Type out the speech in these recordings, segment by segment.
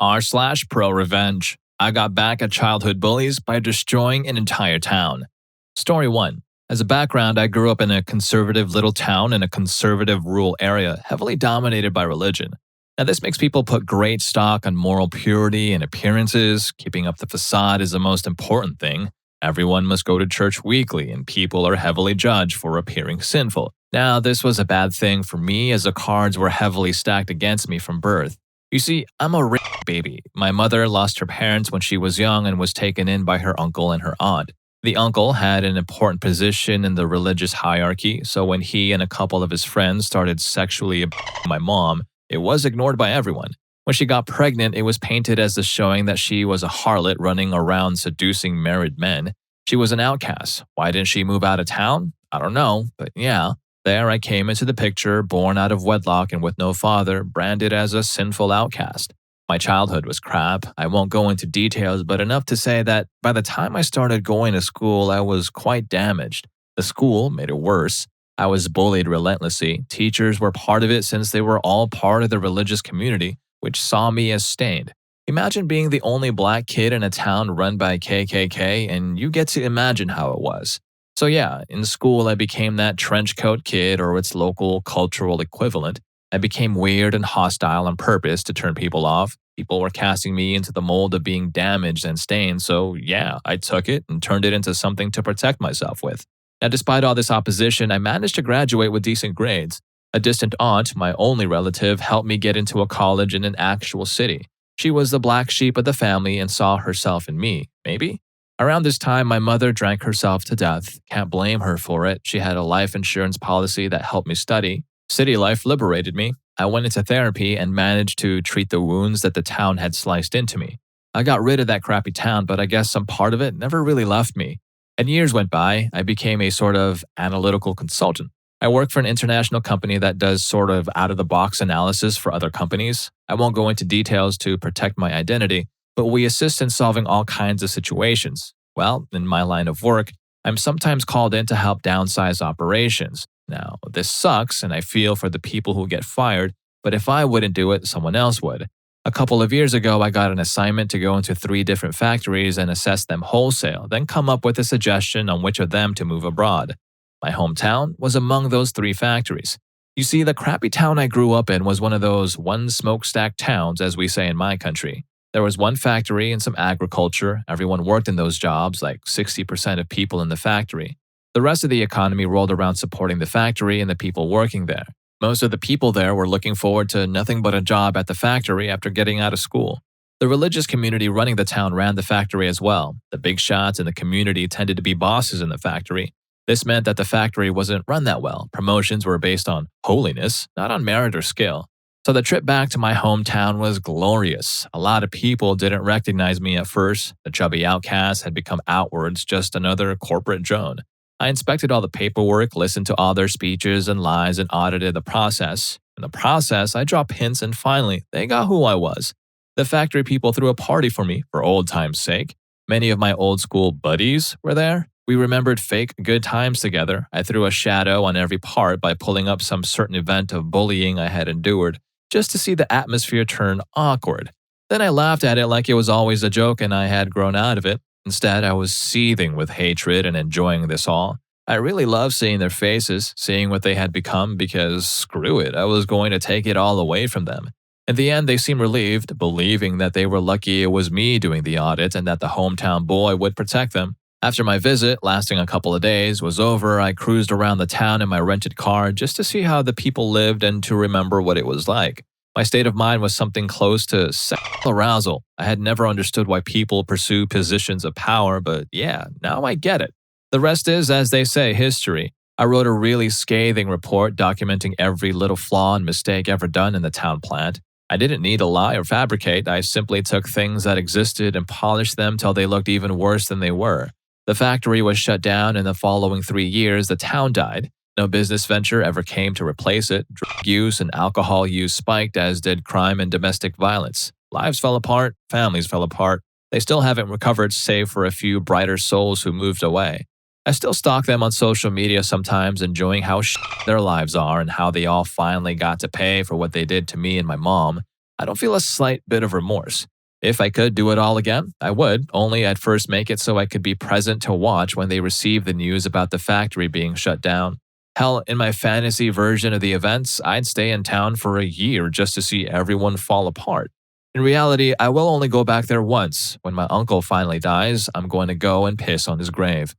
r/pro revenge. I got back at childhood bullies by destroying an entire town. Story 1. As a background, I grew up in a conservative little town in a conservative rural area heavily dominated by religion. Now, this makes people put great stock on moral purity and appearances. Keeping up the facade is the most important thing. Everyone must go to church weekly, and people are heavily judged for appearing sinful. Now, this was a bad thing for me as the cards were heavily stacked against me from birth. You see, I'm a baby. My mother lost her parents when she was young and was taken in by her uncle and her aunt. The uncle had an important position in the religious hierarchy, so when he and a couple of his friends started sexually abusing my mom, it was ignored by everyone. When she got pregnant, it was painted as the showing that she was a harlot running around seducing married men. She was an outcast. Why didn't she move out of town? I don't know, but yeah. There I came into the picture, born out of wedlock and with no father, branded as a sinful outcast. My childhood was crap. I won't go into details, but enough to say that by the time I started going to school, I was quite damaged. The school made it worse. I was bullied relentlessly. Teachers were part of it since they were all part of the religious community, which saw me as stained. Imagine being the only black kid in a town run by KKK, and you get to imagine how it was. So yeah, in school I became that trench coat kid or its local cultural equivalent. I became weird and hostile on purpose to turn people off. People were casting me into the mold of being damaged and stained, so yeah, I took it and turned it into something to protect myself with. Now, despite all this opposition, I managed to graduate with decent grades. A distant aunt, my only relative, helped me get into a college in an actual city. She was the black sheep of the family and saw herself in me, maybe? Around this time, my mother drank herself to death. Can't blame her for it. She had a life insurance policy that helped me study. City life liberated me. I went into therapy and managed to treat the wounds that the town had sliced into me. I got rid of that crappy town, but I guess some part of it never really left me. And years went by, I became a sort of analytical consultant. I work for an international company that does sort of out-of-the-box analysis for other companies. I won't go into details to protect my identity, but we assist in solving all kinds of situations. Well, in my line of work, I'm sometimes called in to help downsize operations. Now, this sucks, and I feel for the people who get fired, but if I wouldn't do it, someone else would. A couple of years ago, I got an assignment to go into 3 different factories and assess them wholesale, then come up with a suggestion on which of them to move abroad. My hometown was among those 3 factories. You see, the crappy town I grew up in was one of those one smokestack towns, as we say in my country. There was one factory and some agriculture. Everyone worked in those jobs, like 60% of people in the factory. The rest of the economy rolled around supporting the factory and the people working there. Most of the people there were looking forward to nothing but a job at the factory after getting out of school. The religious community running the town ran the factory as well. The big shots in the community tended to be bosses in the factory. This meant that the factory wasn't run that well. Promotions were based on holiness, not on merit or skill. So the trip back to my hometown was glorious. A lot of people didn't recognize me at first. The chubby outcast had become outwards just another corporate drone. I inspected all the paperwork, listened to all their speeches and lies, and audited the process. In the process, I dropped hints, and finally, they got who I was. The factory people threw a party for me, for old time's sake. Many of my old school buddies were there. We remembered fake good times together. I threw a shadow on every part by pulling up some certain event of bullying I had endured, just to see the atmosphere turn awkward. Then I laughed at it like it was always a joke and I had grown out of it. Instead, I was seething with hatred and enjoying this all. I really loved seeing their faces, seeing what they had become because, screw it, I was going to take it all away from them. In the end, they seemed relieved, believing that they were lucky it was me doing the audit and that the hometown boy would protect them. After my visit, lasting a couple of days, was over, I cruised around the town in my rented car just to see how the people lived and to remember what it was like. My state of mind was something close to sexual arousal. I had never understood why people pursue positions of power, but yeah, now I get it. The rest is, as they say, history. I wrote a really scathing report documenting every little flaw and mistake ever done in the town plant. I didn't need to lie or fabricate. I simply took things that existed and polished them till they looked even worse than they were. The factory was shut down. In the following 3 years, the town died. No business venture ever came to replace it. Drug use and alcohol use spiked, as did crime and domestic violence. Lives fell apart. Families fell apart. They still haven't recovered, save for a few brighter souls who moved away. I still stalk them on social media sometimes, enjoying how their lives are and how they all finally got to pay for what they did to me and my mom. I don't feel a slight bit of remorse. If I could do it all again, I would, only I'd first make it so I could be present to watch when they receive the news about the factory being shut down. Hell, in my fantasy version of the events, I'd stay in town for a year just to see everyone fall apart. In reality, I will only go back there once. When my uncle finally dies, I'm going to go and piss on his grave.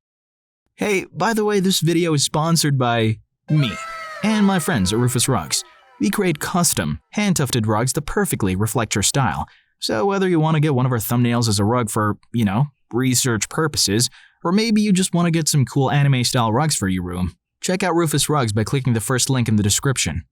Hey, by the way, this video is sponsored by me and my friends at Rufus Rugs. We create custom, hand-tufted rugs that perfectly reflect your style. So whether you want to get one of our thumbnails as a rug for, research purposes, or maybe you just want to get some cool anime-style rugs for your room, check out Rufus Rugs by clicking the first link in the description.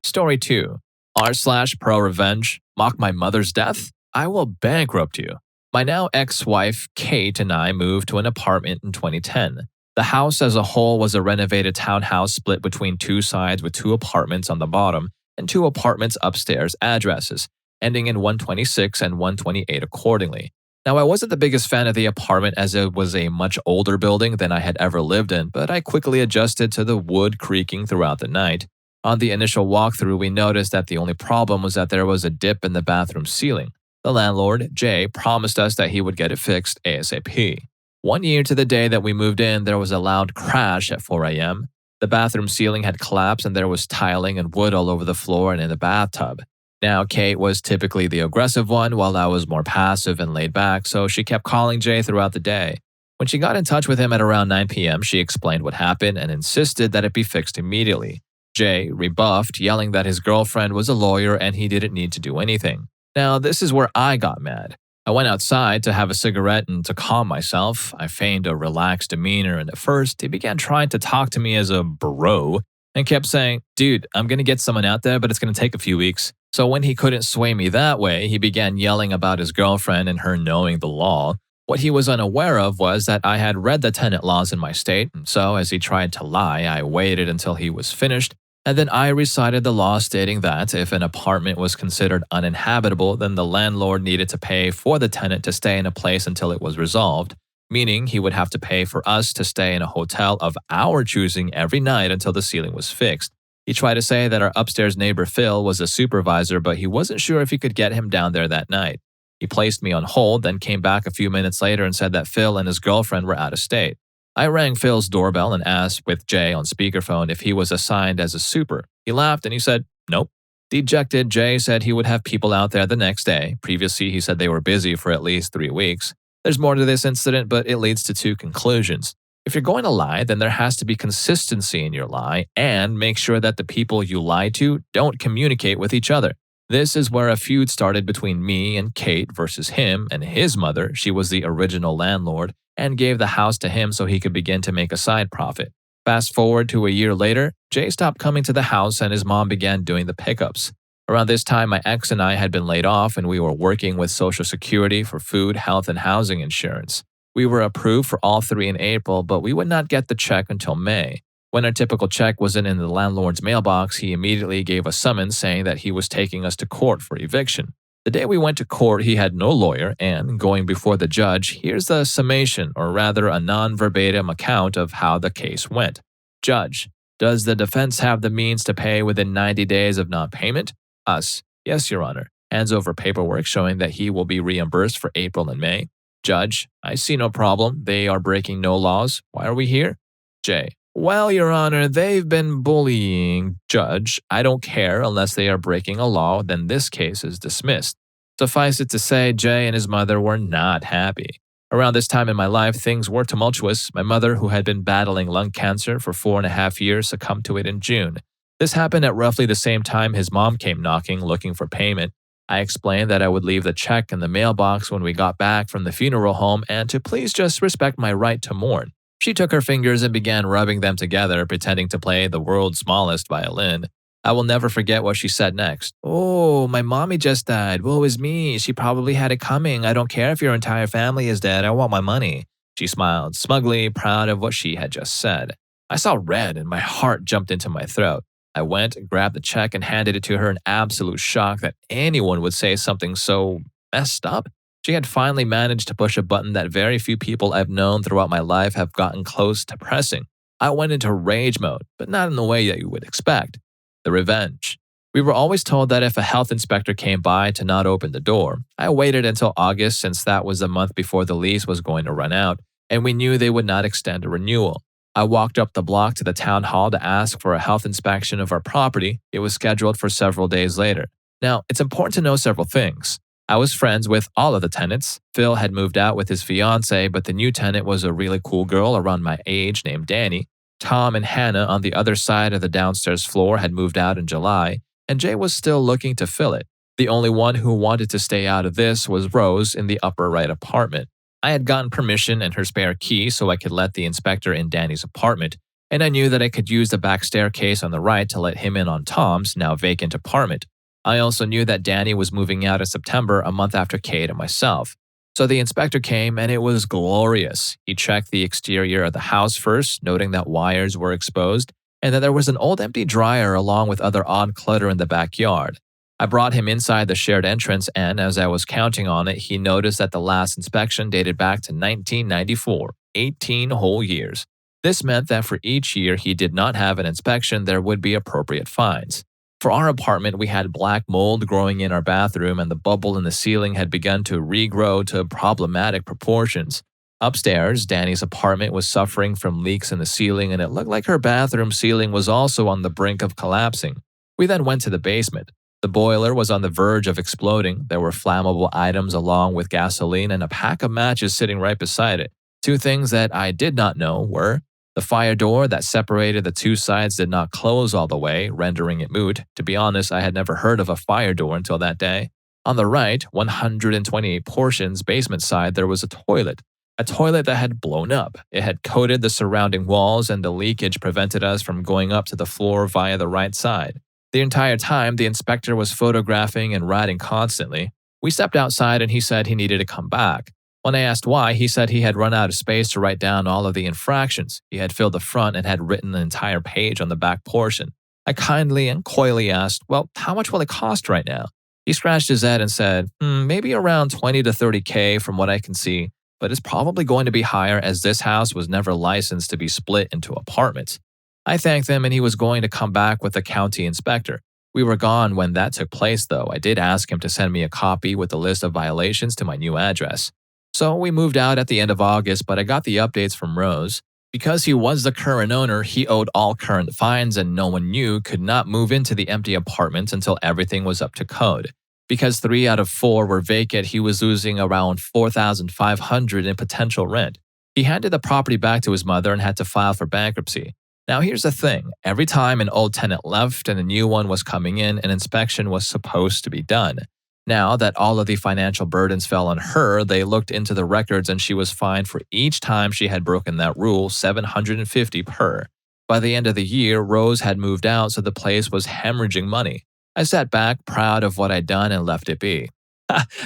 Story 2. rSlashProRevenge. Mock my mother's death? I will bankrupt you. My now ex-wife, Kate, and I moved to an apartment in 2010. The house as a whole was a renovated townhouse split between two sides with 2 apartments on the bottom and 2 apartments upstairs addresses, ending in 126 and 128 accordingly. Now, I wasn't the biggest fan of the apartment as it was a much older building than I had ever lived in, but I quickly adjusted to the wood creaking throughout the night. On the initial walkthrough, we noticed that the only problem was that there was a dip in the bathroom ceiling. The landlord, Jay, promised us that he would get it fixed ASAP. 1 year to the day that we moved in, there was a loud crash at 4 a.m. The bathroom ceiling had collapsed and there was tiling and wood all over the floor and in the bathtub. Now, Kate was typically the aggressive one, while I was more passive and laid back, so she kept calling Jay throughout the day. When she got in touch with him at around 9 p.m., she explained what happened and insisted that it be fixed immediately. Jay rebuffed, yelling that his girlfriend was a lawyer and he didn't need to do anything. Now, this is where I got mad. I went outside to have a cigarette and to calm myself. I feigned a relaxed demeanor, and at first, he began trying to talk to me as a bro and kept saying, "Dude, I'm going to get someone out there, but it's going to take a few weeks." So when he couldn't sway me that way, he began yelling about his girlfriend and her knowing the law. What he was unaware of was that I had read the tenant laws in my state, and so as he tried to lie, I waited until he was finished, and then I recited the law stating that if an apartment was considered uninhabitable, then the landlord needed to pay for the tenant to stay in a place until it was resolved, meaning he would have to pay for us to stay in a hotel of our choosing every night until the ceiling was fixed. He tried to say that our upstairs neighbor Phil was a supervisor, but he wasn't sure if he could get him down there that night. He placed me on hold, then came back a few minutes later and said that Phil and his girlfriend were out of state. I rang Phil's doorbell and asked with Jay on speakerphone if he was assigned as a super. He laughed and he said, "Nope." Dejected, Jay said he would have people out there the next day. Previously, he said they were busy for at least 3 weeks. There's more to this incident, but it leads to 2 conclusions. If you're going to lie, then there has to be consistency in your lie, and make sure that the people you lie to don't communicate with each other. This is where a feud started between me and Kate versus him and his mother. She was the original landlord and gave the house to him so he could begin to make a side profit. Fast forward to a year later, Jay stopped coming to the house and his mom began doing the pickups. Around this time, my ex and I had been laid off and we were working with Social Security for food, health, and housing insurance. We were approved for all 3 in April, but we would not get the check until May. When our typical check wasn't in the landlord's mailbox, he immediately gave a summons saying that he was taking us to court for eviction. The day we went to court, he had no lawyer, and going before the judge, here's the summation, or rather a non-verbatim account of how the case went. Judge: does the defense have the means to pay within 90 days of non-payment? Us: yes, Your Honor. Hands over paperwork showing that he will be reimbursed for April and May. Judge: I see no problem. They are breaking no laws. Why are we here? Jay: well, Your Honor, they've been bullying. Judge: I don't care unless they are breaking a law, then this case is dismissed. Suffice it to say, Jay and his mother were not happy. Around this time in my life, things were tumultuous. My mother, who had been battling lung cancer for 4.5 years, succumbed to it in June. This happened at roughly the same time his mom came knocking, looking for payment. I explained that I would leave the check in the mailbox when we got back from the funeral home and to please just respect my right to mourn. She took her fingers and began rubbing them together, pretending to play the world's smallest violin. I will never forget what she said next. "Oh, my mommy just died. Woe is me. She probably had it coming. I don't care if your entire family is dead. I want my money." She smiled, smugly proud of what she had just said. I saw red and my heart jumped into my throat. I went, grabbed the check, and handed it to her in absolute shock that anyone would say something so messed up. She had finally managed to push a button that very few people I've known throughout my life have gotten close to pressing. I went into rage mode, but not in the way that you would expect. The revenge. We were always told that if a health inspector came by to not open the door. I waited until August since that was the month before the lease was going to run out, and we knew they would not extend a renewal. I walked up the block to the town hall to ask for a health inspection of our property. It was scheduled for several days later. Now, it's important to know several things. I was friends with all of the tenants. Phil had moved out with his fiancée, but the new tenant was a really cool girl around my age named Danny. Tom and Hannah on the other side of the downstairs floor had moved out in July, and Jay was still looking to fill it. The only one who wanted to stay out of this was Rose in the upper right apartment. I had gotten permission and her spare key so I could let the inspector in Danny's apartment, and I knew that I could use the back staircase on the right to let him in on Tom's now vacant apartment. I also knew that Danny was moving out in September, a month after Kate and myself. So the inspector came and it was glorious. He checked the exterior of the house first, noting that wires were exposed, and that there was an old empty dryer along with other odd clutter in the backyard. I brought him inside the shared entrance, and as I was counting on it, he noticed that the last inspection dated back to 1994, 18 whole years. This meant that for each year he did not have an inspection, there would be appropriate fines. For our apartment, we had black mold growing in our bathroom, and the bubble in the ceiling had begun to regrow to problematic proportions. Upstairs, Danny's apartment was suffering from leaks in the ceiling, and it looked like her bathroom ceiling was also on the brink of collapsing. We then went to the basement. The boiler was on the verge of exploding. There were flammable items along with gasoline and a pack of matches sitting right beside it. Two things that I did not know were the fire door that separated the two sides did not close all the way, rendering it moot. To be honest, I had never heard of a fire door until that day. On the right, 128 portions basement side, there was a toilet that had blown up. It had coated the surrounding walls, and the leakage prevented us from going up to the floor via the right side. The entire time, the inspector was photographing and writing constantly. We stepped outside and he said he needed to come back. When I asked why, he said he had run out of space to write down all of the infractions. He had filled the front and had written an entire page on the back portion. I kindly and coyly asked, well, how much will it cost right now? He scratched his head and said, maybe around 20 to 30K from what I can see, but it's probably going to be higher as this house was never licensed to be split into apartments. I thanked him and he was going to come back with the county inspector. We were gone when that took place, though. I did ask him to send me a copy with the list of violations to my new address. So we moved out at the end of August, but I got the updates from Rose. Because he was the current owner, he owed all current fines and no one knew could not move into the empty apartment until everything was up to code. Because 3 out of 4 were vacant, he was losing around $4,500 in potential rent. He handed the property back to his mother and had to file for bankruptcy. Now here's the thing, every time an old tenant left and a new one was coming in, an inspection was supposed to be done. Now that all of the financial burdens fell on her, they looked into the records and she was fined for each time she had broken that rule, $750 per. By the end of the year, Rose had moved out, so the place was hemorrhaging money. I sat back, proud of what I'd done, and left it be.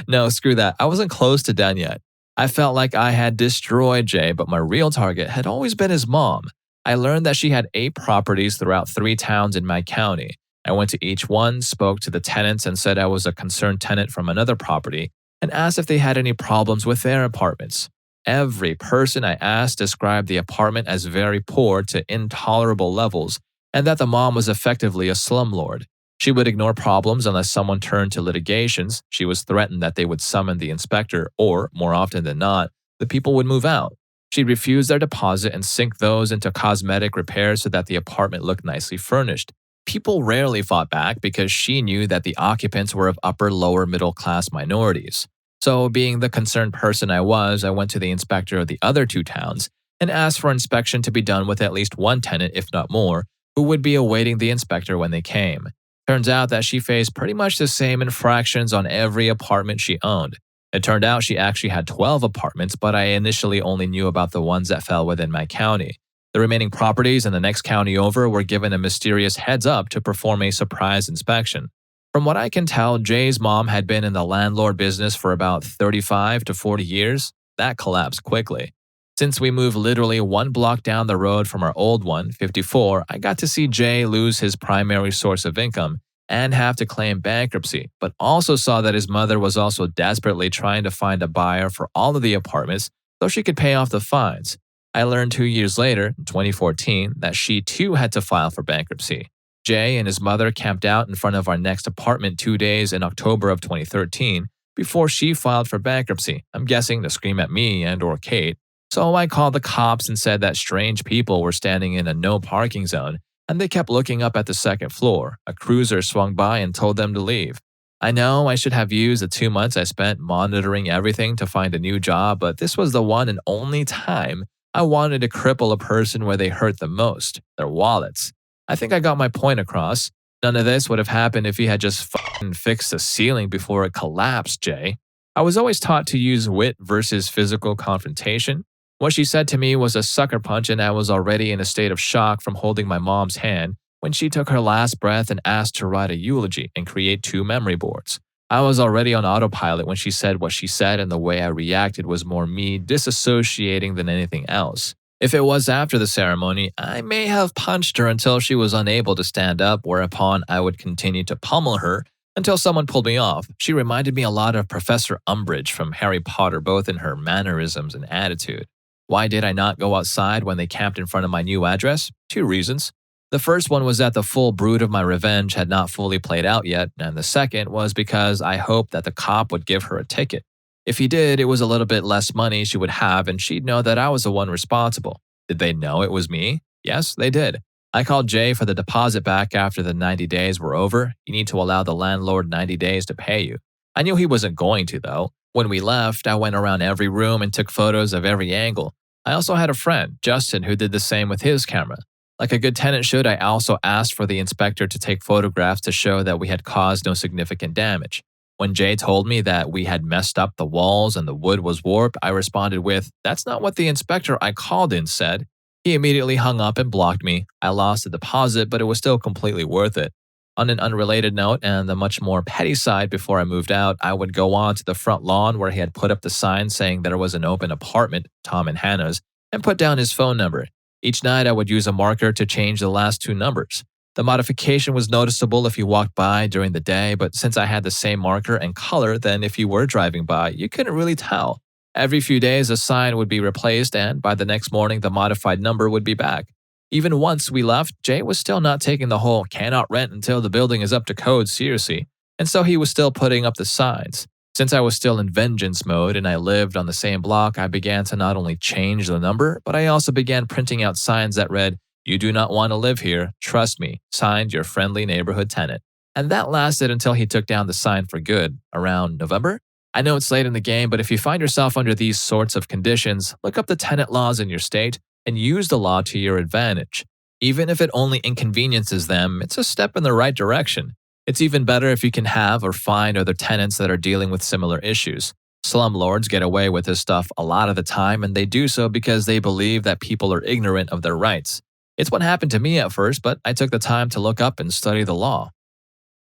No, screw that. I wasn't close to done yet. I felt like I had destroyed Jay, but my real target had always been his mom. I learned that she had 8 properties throughout 3 towns in my county. I went to each one, spoke to the tenants, and said I was a concerned tenant from another property, and asked if they had any problems with their apartments. Every person I asked described the apartment as very poor to intolerable levels, and that the mom was effectively a slumlord. She would ignore problems unless someone turned to litigations. She was threatened that they would summon the inspector, or, more often than not, the people would move out. She'd refuse their deposit and sink those into cosmetic repairs so that the apartment looked nicely furnished. People rarely fought back because she knew that the occupants were of upper-lower middle-class minorities. So, being the concerned person I was, I went to the inspector of the other 2 towns and asked for inspection to be done with at least one tenant, if not more, who would be awaiting the inspector when they came. Turns out that she faced pretty much the same infractions on every apartment she owned. It turned out she actually had 12 apartments, but I initially only knew about the ones that fell within my county. The remaining properties in the next county over were given a mysterious heads up to perform a surprise inspection. From what I can tell, Jay's mom had been in the landlord business for about 35 to 40 years. That collapsed quickly. Since we moved literally 1 block down the road from our old one, 54, I got to see Jay lose his primary source of income and have to claim bankruptcy, but also saw that his mother was also desperately trying to find a buyer for all of the apartments so she could pay off the fines. I learned 2 years later, in 2014, that she too had to file for bankruptcy. Jay and his mother camped out in front of our next apartment 2 days in October of 2013 before she filed for bankruptcy, I'm guessing to scream at me and or Kate. So I called the cops and said that strange people were standing in a no parking zone and they kept looking up at the second floor. A cruiser swung by and told them to leave. I know I should have used the 2 months I spent monitoring everything to find a new job, but this was the one and only time I wanted to cripple a person where they hurt the most, their wallets. I think I got my point across. None of this would have happened if he had just fucking fixed the ceiling before it collapsed, Jay. I was always taught to use wit versus physical confrontation. What she said to me was a sucker punch, and I was already in a state of shock from holding my mom's hand when she took her last breath and asked to write a eulogy and create 2 memory boards. I was already on autopilot when she said what she said, and the way I reacted was more me disassociating than anything else. If it was after the ceremony, I may have punched her until she was unable to stand up, whereupon I would continue to pummel her until someone pulled me off. She reminded me a lot of Professor Umbridge from Harry Potter, both in her mannerisms and attitude. Why did I not go outside when they camped in front of my new address? 2 reasons. The first one was that the full brood of my revenge had not fully played out yet, and the second was because I hoped that the cop would give her a ticket. If he did, it was a little bit less money she would have, and she'd know that I was the one responsible. Did they know it was me? Yes, they did. I called Jay for the deposit back after the 90 days were over. You need to allow the landlord 90 days to pay you. I knew he wasn't going to, though. When we left, I went around every room and took photos of every angle. I also had a friend, Justin, who did the same with his camera. Like a good tenant should, I also asked for the inspector to take photographs to show that we had caused no significant damage. When Jay told me that we had messed up the walls and the wood was warped, I responded with, "That's not what the inspector I called in said." He immediately hung up and blocked me. I lost the deposit, but it was still completely worth it. On an unrelated note and the much more petty side, before I moved out, I would go on to the front lawn where he had put up the sign saying there was an open apartment, Tom and Hannah's, and put down his phone number. Each night I would use a marker to change the last 2 numbers. The modification was noticeable if you walked by during the day, but since I had the same marker and color, then if you were driving by, you couldn't really tell. Every few days a sign would be replaced, and by the next morning the modified number would be back. Even once we left, Jay was still not taking the whole "cannot rent until the building is up to code" seriously, and so he was still putting up the signs. Since I was still in vengeance mode and I lived on the same block, I began to not only change the number, but I also began printing out signs that read, "You do not want to live here. Trust me. Signed, your friendly neighborhood tenant." And that lasted until he took down the sign for good, around November. I know it's late in the game, but if you find yourself under these sorts of conditions, look up the tenant laws in your state and use the law to your advantage. Even if it only inconveniences them, it's a step in the right direction. It's even better if you can have or find other tenants that are dealing with similar issues. Slumlords get away with this stuff a lot of the time, and they do so because they believe that people are ignorant of their rights. It's what happened to me at first, but I took the time to look up and study the law.